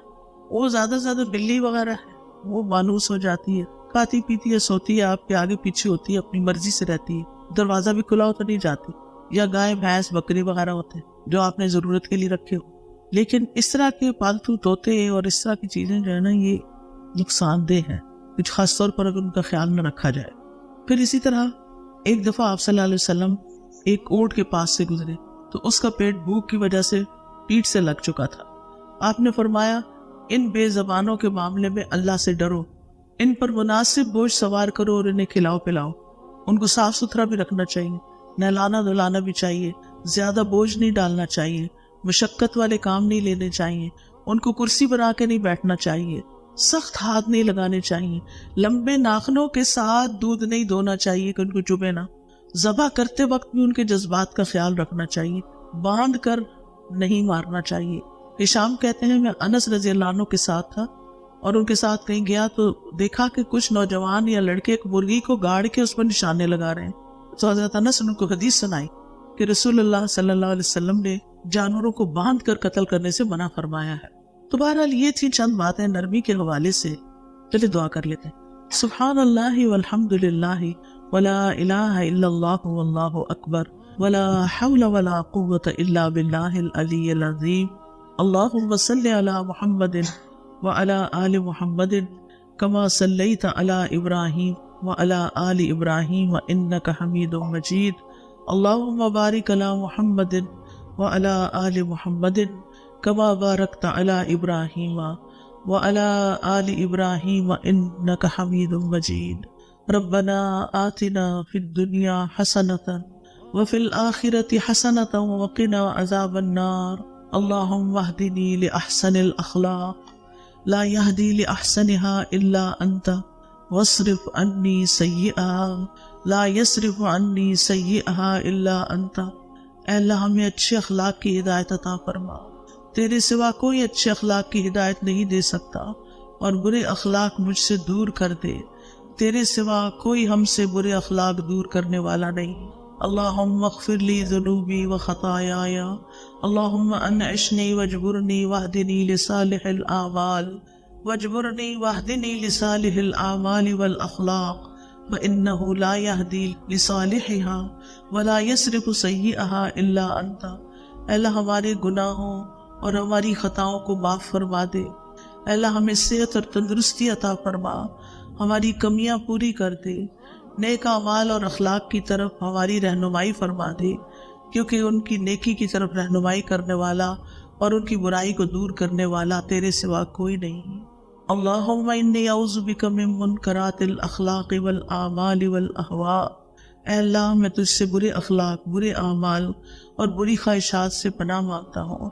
Speaker 1: وہ زیادہ سے زیادہ بلی وغیرہ ہے، وہ مانوس ہو جاتی ہے، کھاتی پیتی ہے، سوتی ہے، آپ کے آگے پیچھے ہوتی ہے، اپنی مرضی سے رہتی ہے، دروازہ بھی کھلا ہو تو نہیں جاتی، یا گائے بھینس بکری وغیرہ ہوتے ہیں جو آپ نے ضرورت کے لیے رکھے ہو۔ لیکن اس طرح کے پالتو طوطے اور اس طرح کی چیزیں جو ہے نا، یہ نقصان دہ ہیں، کچھ خاص طور پر اگر ان کا خیال نہ رکھا جائے۔ پھر اسی طرح ایک دفعہ آپ صلی اللہ علیہ وسلم ایک اونٹ کے پاس سے گزرے تو اس کا پیٹ بھوک کی وجہ سے پیٹ سے لگ چکا تھا۔ آپ نے فرمایا ان بے زبانوں کے معاملے میں اللہ سے ڈرو، ان پر مناسب بوجھ سوار کرو اور انہیں کھلاؤ پلاؤ، ان کو صاف ستھرا بھی رکھنا چاہیے، نہلانا دھلانا بھی چاہیے، زیادہ بوجھ نہیں ڈالنا چاہیے، مشقت والے کام نہیں لینے چاہیے، ان کو کرسی بنا کے نہیں بیٹھنا چاہیے، سخت ہاتھ نہیں لگانے چاہیے، لمبے ناخنوں کے ساتھ دودھ نہیں دھونا چاہیے کہ ان کو چبھے نہ، ذبح کرتے وقت بھی ان کے جذبات کا خیال رکھنا چاہیے، باندھ کر نہیں مارنا چاہیے۔ ہشام کہتے ہیں میں انس رضی اللہ عنہ کے ساتھ تھا اور ان کے ساتھ کہیں گیا تو دیکھا کہ کچھ نوجوان یا لڑکے ایک مرغی کو گاڑ کے اس پر نشانے لگا رہے ہیں، تو حضرت انس نے ان کو حدیث سنائی کہ رسول اللہ صلی اللہ علیہ وسلم نے جانوروں کو باندھ کر قتل کرنے سے منع فرمایا ہے۔ تو بہرحال یہ تھی چند باتیں نرمی کے حوالے سے۔ چلے دعا کر لیتے ہیں۔ سبحان اللہ والحمد للہ ولا الہ الا اللہ واللہ اکبر ولا حول ولا قوة الا باللہ العلی العظیم۔ اللہم صلی علی محمد وعلی آل محمد کما صلیت علی ابراہیم وعلی آل ابراہیم انک حمید مجید۔ اللہم بارک علی محمد وعلی آل محمد کما بارکت علی ابراہیم وعلی آل ابراہیم انک حمید مجید۔ ربنا آتنا فی الدنیا حسنۃ وفی الآخرۃ حسنۃ وقنا عذاب النار۔ اللہم اہدنی لأحسن الاخلاق لا یہدی لأحسنها الا انت واصرف عنی سیئها لا یصرف عنی سیئها الا انت۔ اے اللہ ہمیں اچھے اخلاق کی ہدایت عطا فرما، تیرے سوا کوئی اچھے اخلاق کی ہدایت نہیں دے سکتا، اور برے اخلاق مجھ سے دور کر دے، تیرے سوا کوئی ہم سے برے اخلاق دور کرنے والا نہیں۔ اللہم اغفر لی ذنوبی و خطایایا، اللہم انعشنی واجبرنی واہدنی لصالح الاعمال واجبرنی واہدنی لصالح الاعمال والاخلاق فإنہ لا یہدی لصالحها ولا یصرف سیئها الا انت۔ اے اللہ ہمارے گناہوں اور ہماری خطاؤں کو معاف فرما دے، اے اللہ ہمیں صحت اور تندرستی عطا فرما، ہماری کمیاں پوری کر دے، نیک اعمال اور اخلاق کی طرف ہماری رہنمائی فرما دے، کیونکہ ان کی نیکی کی طرف رہنمائی کرنے والا اور ان کی برائی کو دور کرنے والا تیرے سوا کوئی نہیں۔ اللہم انی اعوذ بک من منکرات الاخلاق والاعمال والاہواء۔ اے اللہ میں تجھ سے برے اخلاق، برے اعمال اور بری خواہشات سے پناہ مانگتا ہوں۔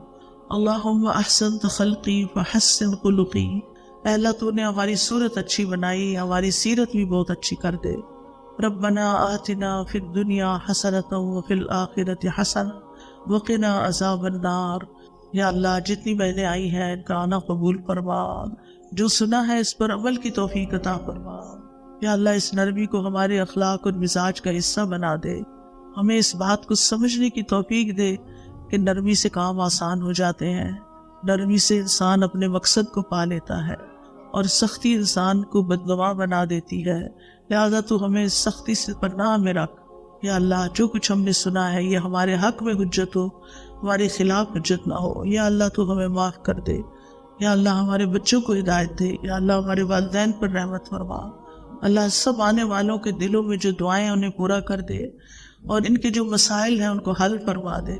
Speaker 1: اللہم احسنت خلقی فحسن خلقی، اے اللہ تو نے ہماری صورت اچھی بنائی، ہماری سیرت بھی بہت اچھی کر دے۔ ربنا آتنا فی الدنیا حسنۃ وفی الآخرۃ حسنۃ وقنا عذاب النار۔ یا اللہ جتنی بہنیں آئی ہیں ان کا آنا قبول فرما، جو سنا ہے اس پر عمل کی توفیق عطا فرما۔ یا اللہ اس نرمی کو ہمارے اخلاق اور مزاج کا حصہ بنا دے، ہمیں اس بات کو سمجھنے کی توفیق دے کہ نرمی سے کام آسان ہو جاتے ہیں، نرمی سے انسان اپنے مقصد کو پا لیتا ہے، اور سختی انسان کو بدگواں بنا دیتی ہے۔ لہذا تو ہمیں سختی سے پناہ میں رکھ۔ یا اللہ جو کچھ ہم نے سنا ہے یہ ہمارے حق میں حجت ہو، ہمارے خلاف حجت نہ ہو۔ یا اللہ تو ہمیں معاف کر دے۔ یا اللہ ہمارے بچوں کو ہدایت دے۔ یا اللہ ہمارے والدین پر رحمت فرما۔ اللہ سب آنے والوں کے دلوں میں جو دعائیں انہیں پورا کر دے، اور ان کے جو مسائل ہیں ان کو حل فرما دے۔